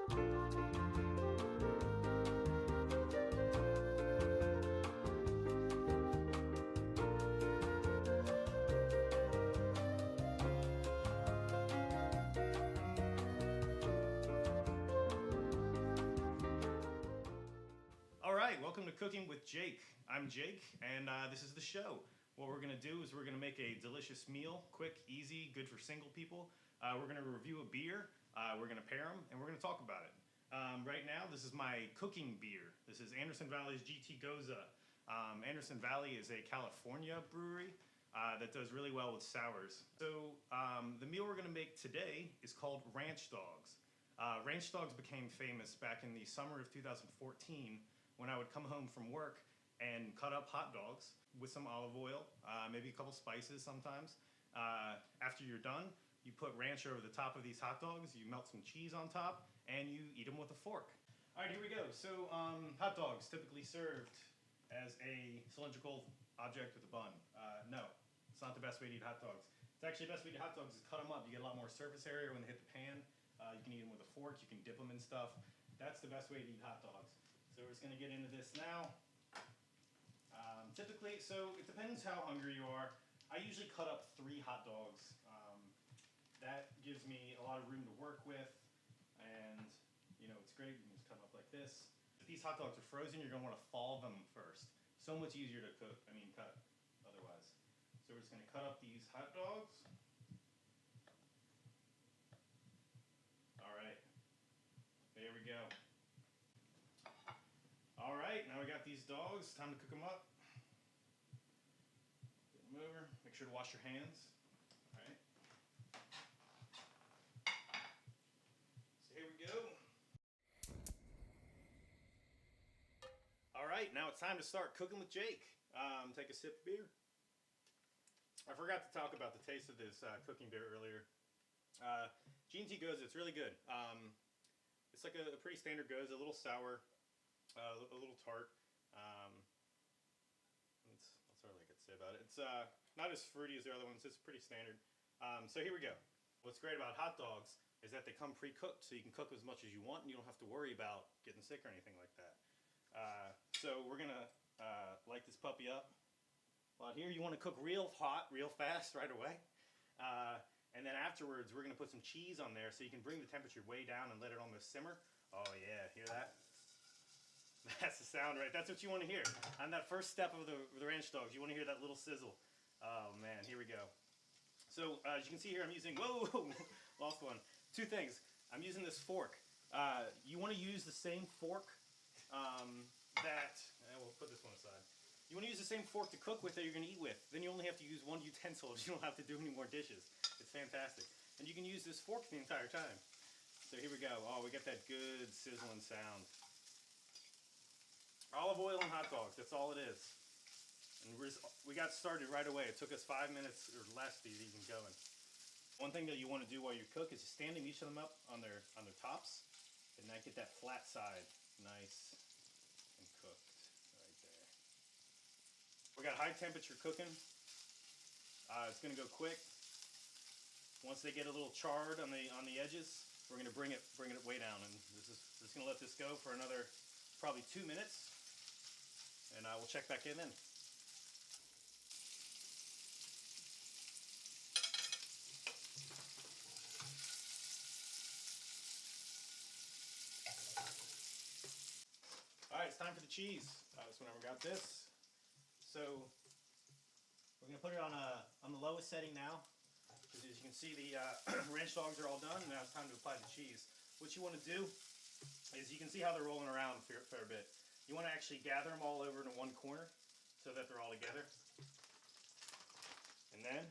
Alright, welcome to Cooking with Jake. I'm Jake, and this is the show. What we're going to do is we're going to make a delicious meal, quick, easy, good for single people. We're going to review a beer, we're going to pair them, and we're going to talk about it. Right now, this is my cooking beer. This is Anderson Valley's GT Gose. Anderson Valley is a California brewery that does really well with sours. So the meal we're going to make today is called Ranch Dogs. Ranch Dogs became famous back in the summer of 2014 when I would come home from work and cut up hot dogs with some olive oil, maybe a couple spices sometimes. After you're done, you put ranch over the top of these hot dogs, you melt some cheese on top, and you eat them with a fork. All right, here we go. So hot dogs typically served as a cylindrical object with a bun. No, it's not the best way to eat hot dogs. It's actually the best way to eat hot dogs is cut them up. You get a lot more surface area when they hit the pan. You can eat them with a fork, you can dip them in stuff. That's the best way to eat hot dogs. So we're just going to get into this now. Typically, so it depends how hungry you are. I usually cut up 3 hot dogs. That gives me a lot of room to work with, and you know, it's great. You can just cut them up like this. If these hot dogs are frozen, you're going to want to thaw them first. So much easier to cut otherwise. So we're just going to cut up these hot dogs. All right, there we go. All right, now we got these dogs. Time to cook them up. Get them over. Make sure to wash your hands. All right. So here we go. All right, now it's time to start cooking with Jake. Take a sip of beer. I forgot to talk about the taste of this cooking beer earlier. G&T Gose, it's really good. It's like a pretty standard Gose, a little sour. A little tart. That's all I could say about it. It's not as fruity as the other ones. It's pretty standard. So here we go. What's great about hot dogs is that they come pre-cooked, so you can cook as much as you want, and you don't have to worry about getting sick or anything like that. So we're gonna light this puppy up. Well, here you want to cook real hot, real fast, right away. And then afterwards, we're gonna put some cheese on there, so you can bring the temperature way down and let it almost simmer. Oh yeah, hear that? That's the sound, right? That's what you want to hear. On that first step of the ranch dogs, you want to hear that little sizzle. Oh man, here we go. So as you can see here, I'm using, whoa, lost one. 2 things. I'm using this fork. You want to use the same fork we'll put this one aside. You want to use the same fork to cook with that you're going to eat with. Then you only have to use 1 utensil. You don't have to do any more dishes. It's fantastic. And you can use this fork the entire time. So here we go. Oh, we got that good sizzling sound. Olive oil and hot dogs, that's all it is. And we got started right away. It took us 5 minutes or less to get even going. One thing that you want to do while you cook is just standing each of them up on their tops, and then get that flat side nice and cooked right there. We got high temperature cooking. It's going to go quick. Once they get a little charred on the edges, we're going to bring it way down, and just going to let this go for another probably 2 minutes. And we'll check back in then. All right, it's time for the cheese. Just whenever we got this. So we're gonna put it on the lowest setting now, because as you can see, the ranch dogs are all done, and now it's time to apply the cheese. What you want to do is, you can see how they're rolling around a fair bit. You want to actually gather them all over into one corner so that they're all together. And then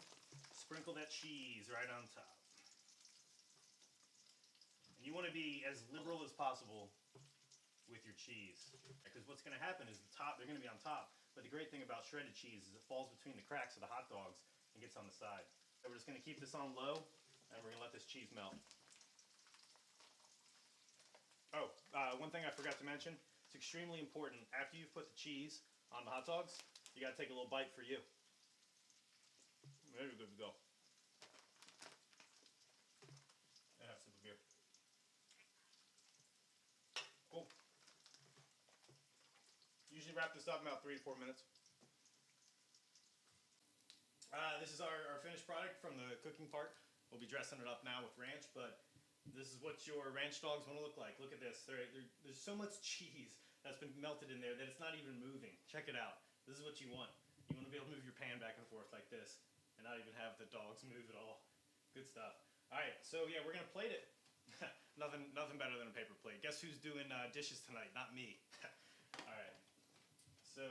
sprinkle that cheese right on top. And you want to be as liberal as possible with your cheese, because what's going to happen is they're going to be on top. But the great thing about shredded cheese is it falls between the cracks of the hot dogs and gets on the side. So we're just going to keep this on low, and we're going to let this cheese melt. Oh, one thing I forgot to mention. It's extremely important, after you've put the cheese on the hot dogs, you got to take a little bite for you. There you're good to go. And have a sip of beer. usually wrap this up in about 3 to 4 minutes. This is our finished product from the cooking part. We'll be dressing it up now with ranch, but this is what your ranch dogs want to look like. Look at this. There's so much cheese that's been melted in there that it's not even moving. Check it out. This is what you want. You want to be able to move your pan back and forth like this and not even have the dogs move at all. Good stuff. All right, so yeah, we're going to plate it. nothing better than a paper plate. Guess who's doing dishes tonight? Not me. All right, so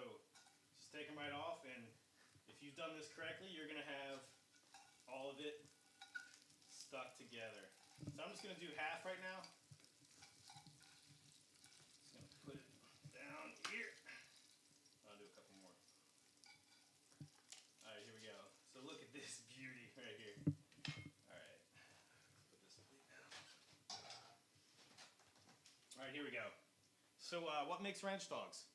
just take them right off, and if you've done this correctly, you're going to have all of it stuck together. So I'm just going to do half right now. Just going to put it down here. I'll do a couple more. All right, here we go. So look at this beauty right here. All right, let's put this plate down. All right, here we go. So what makes ranch dogs?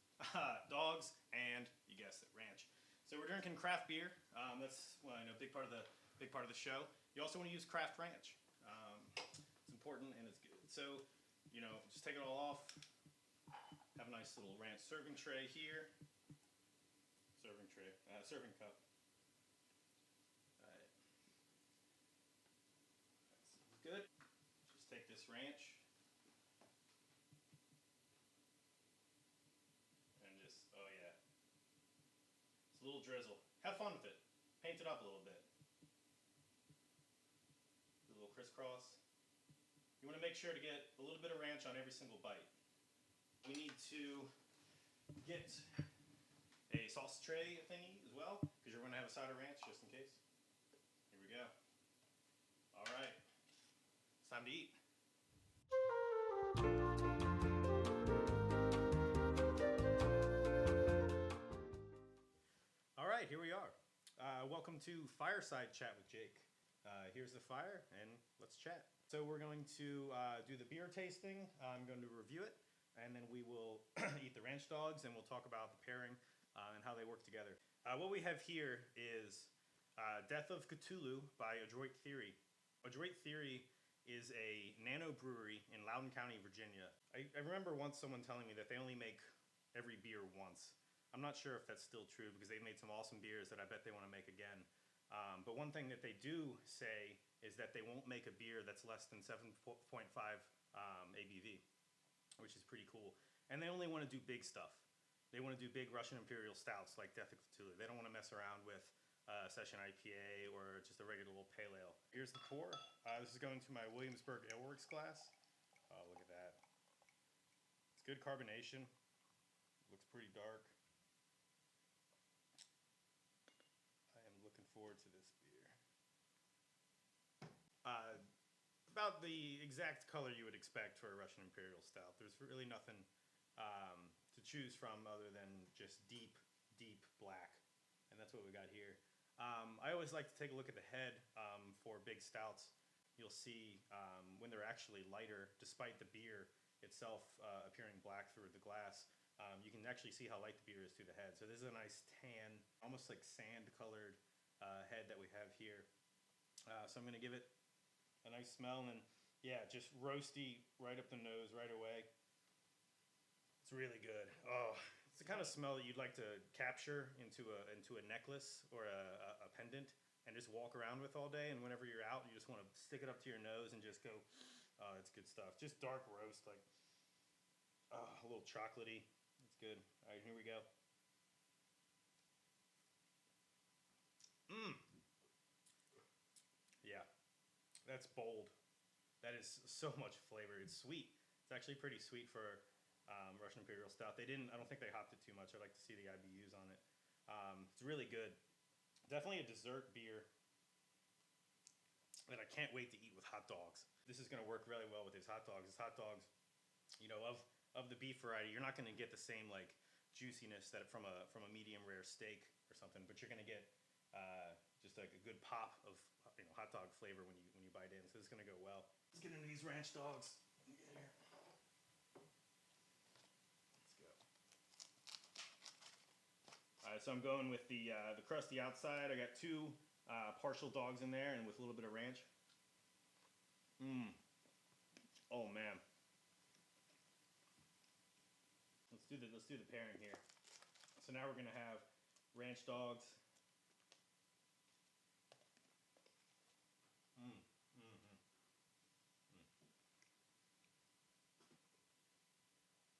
Dogs and, you guessed it, ranch. So we're drinking craft beer. That's big part of the show. You also want to use craft ranch. It's important and it's good. So, just take it all off. Have a nice little ranch serving tray here. Serving cup. All right. That's good. Just take this ranch. And just, oh yeah. It's a little drizzle. Have fun with it. Paint it up a little bit. Do a little crisscross. You want to make sure to get a little bit of ranch on every single bite. We need to get a sauce tray thingy as well, because you're going to have a side of ranch just in case. Here we go. All right. It's time to eat. All right, here we are. Welcome to Fireside Chat with Jake. Here's the fire, and let's chat. So we're going to do the beer tasting. I'm going to review it, and then we will eat the ranch dogs, and we'll talk about the pairing and how they work together. What we have here is Death of Cthulhu by Adroit Theory. Adroit Theory is a nano brewery in Loudoun County, Virginia. I remember once someone telling me that they only make every beer once. I'm not sure if that's still true because they've made some awesome beers that I bet they want to make again. But one thing that they do say is that they won't make a beer that's less than 7.5 ABV, which is pretty cool. And they only want to do big stuff. They want to do big Russian Imperial stouts like Death of Cthulhu. They don't want to mess around with Session IPA or just a regular little pale ale. Here's the pour. This is going to my Williamsburg Aleworks glass. Oh, look at that. It's good carbonation. Looks pretty dark. I am looking forward to this beer. About the exact color you would expect for a Russian Imperial Stout. There's really nothing to choose from other than just deep, deep black. And that's what we got here. I always like to take a look at the head for big stouts. You'll see when they're actually lighter, despite the beer itself appearing black through the glass, you can actually see how light the beer is through the head. So this is a nice tan, almost like sand-colored head that we have here. So I'm going to give it a nice smell, and then, yeah, just roasty right up the nose right away. It's really good. Oh, it's the kind of smell that you'd like to capture into a necklace or a pendant and just walk around with all day. And whenever you're out, you just want to stick it up to your nose and just go, oh, that's good stuff. Just dark roast, like a little chocolatey. It's good. All right, here we go. Yeah, that's bold. That is so much flavor. It's sweet. It's actually pretty sweet for Russian Imperial Stout. I don't think they hopped it too much. I'd like to see the IBUs on it. It's really good. Definitely a dessert beer that I can't wait to eat with hot dogs. This is going to work really well with these hot dogs. These hot dogs, of the beef variety, you're not going to get the same like juiciness that from a medium rare steak or something, but you're going to get just like a good pop of hot dog flavor when you bite in. So this is going to go well. Let's get into these ranch dogs. Let me get here. All right, so I'm going with the crusty outside. I got two partial dogs in there, and with a little bit of ranch. Oh man. Let's do the pairing here. So now we're going to have ranch dogs.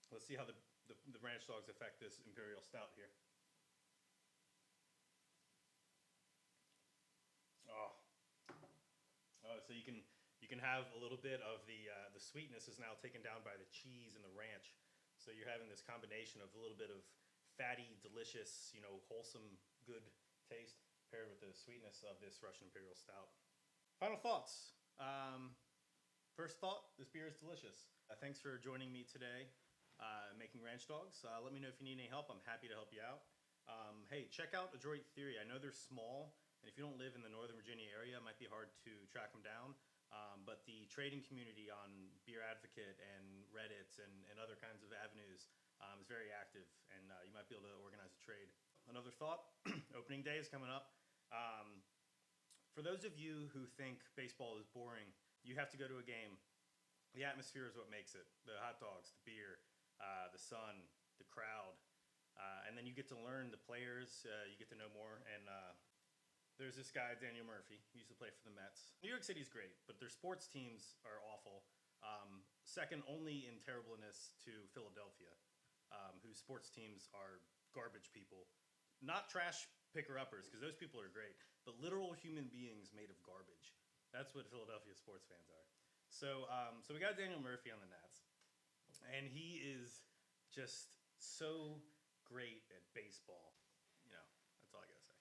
Let's see how the ranch dogs affect this imperial stout here. Oh, so you can have a little bit of the sweetness is now taken down by the cheese and the ranch. So you're having this combination of a little bit of fatty, delicious, wholesome, good taste paired with the sweetness of this Russian Imperial Stout. Final thoughts. First thought, this beer is delicious. Thanks for joining me today making ranch dogs. Let me know if you need any help. I'm happy to help you out. Hey, check out Adroit Theory. I know they're small, and if you don't live in the Northern Virginia area, it might be hard to track them down. But the trading community on Beer Advocate and Reddit and other kinds of avenues is very active, and you might be able to organize a trade. Another thought, opening day is coming up. For those of you who think baseball is boring, you have to go to a game. The atmosphere is what makes it. The hot dogs, the beer, the sun, the crowd. And then you get to learn the players, you get to know more. And there's this guy, Daniel Murphy, he used to play for the Mets. New York City's great, but their sports teams are awful. Second only in terribleness to Philadelphia, whose sports teams are garbage people. Not trash picker-uppers, because those people are great, but literal human beings made of garbage. That's what Philadelphia sports fans are. So we got Daniel Murphy on the Nats, and he is just so great at baseball. That's all I gotta say.